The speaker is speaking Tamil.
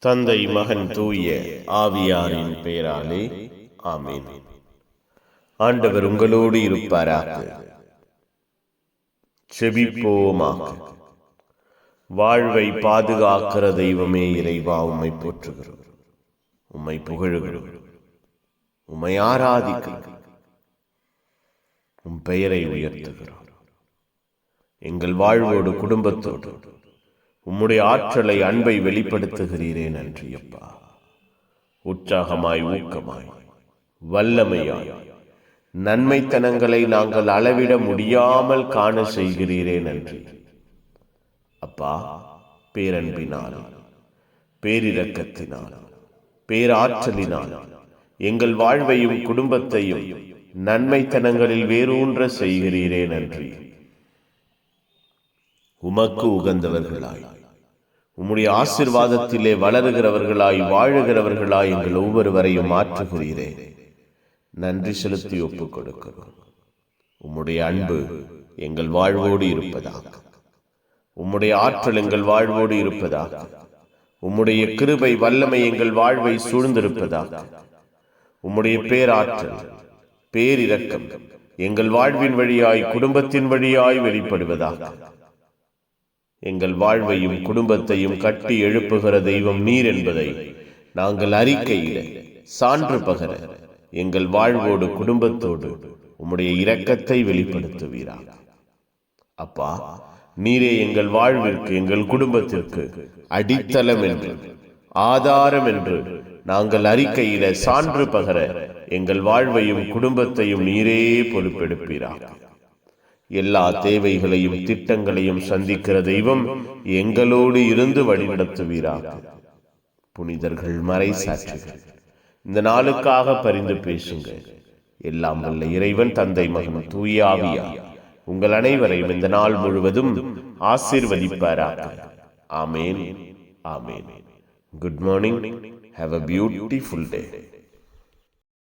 தந்தை மகன் தூய ஆவியாரின் பெயராலே ஆமென். ஆண்டவர் உங்களோடு இருப்பாராக. செபிப்போமாக. வாழ்வை பாதுகாக்கிற தெய்வமே இறைவா, உம்மை போற்றுகிறோம், உம்மை புகழுகிறோம், உம்மை ஆராதிக்கிறோம், உம் பெயரை உயர்த்துகிறோம். எங்கள் வாழ்வோடு குடும்பத்தோடு உம்முடைய ஆற்றலை அன்பை வெளிப்படுத்துகிறீரே, நன்றி அப்பா. உற்சாகமாய், ஊக்கமாய், வல்லமையாய் நன்மைத்தனங்களை நாங்கள் அளவிட முடியாமல் காண செய்கிறீரே, நன்றி அப்பா. பேரன்பினால், பேரிரக்கத்தினால், பேராற்றலினால் எங்கள் வாழ்வையும் குடும்பத்தையும் நன்மைத்தனங்களில் வேரூன்ற செய்கிறீரே, நன்றி. உமக்கு உகந்தவர்களாய், உம்முடைய ஆசீர்வாதத்திலே வளருகிறவர்களாய், வாழுகிறவர்களாய் எங்கள் ஒவ்வொருவரையும் மாற்றுகிறீரே, நன்றி செலுத்தி ஒப்புக் கொடுக்கிறோம். உம்முடைய அன்பு எங்கள் வாழ்வோடு இருப்பதாக, உம்முடைய ஆற்றல் எங்கள் வாழ்வோடு இருப்பதாக, உம்முடைய கிருபை வல்லமை எங்கள் வாழ்வை சூழ்ந்திருப்பதாக, உம்முடைய பேராற்றல், பேரிரக்கம் எங்கள் வாழ்வின் வழியாய், குடும்பத்தின் வழியாய் வெளிப்படுவதாக. எங்கள் வாழ்வையும் குடும்பத்தையும் கட்டி எழுப்புகிற தெய்வம் நீர் என்பதை நாங்கள் அறிக்கையிட, சான்று பகர எங்கள் வாழ்வோடு குடும்பத்தோடு உம்முடைய இரக்கத்தை வெளிப்படுத்துவீராக. அப்பா, நீரே எங்கள் வாழ்விற்கு, எங்கள் குடும்பத்திற்கு அடித்தளம் என்று, ஆதாரம் என்று நாங்கள் அறிக்கையிட, சான்று பகர எங்கள் வாழ்வையும் குடும்பத்தையும் நீரே பொறுப்பெடுப்பீராக. எல்லா தேவைகளையும் திட்டங்களையும் சந்திக்கிற தெய்வம் எங்களோடு இருந்து வழிநடத்துவீராக. புனிதர்கள், மறை சாட்சிகள், இந்த நாளுக்காக பரிந்து பேசுங்க. எல்லாம் வல்ல இறைவன் தந்தை மகன் தூய ஆவியார் உங்கள் அனைவரையும் இந்த நாள் முழுவதும் ஆசீர்வதிப்பாராக. ஆமேன், ஆமேன். Good morning. Have a beautiful day.